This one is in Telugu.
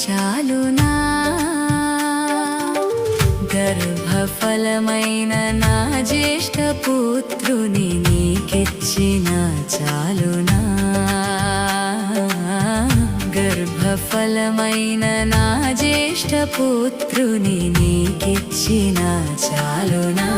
చాలునా గర్భఫలమైన నా జ్యేష్ఠ పుత్రుని నీకిచ్చిన చాలునా గర్భఫలమైన నా జ్యేష్ఠ పుత్రుని నీకిచ్చిన చాలునా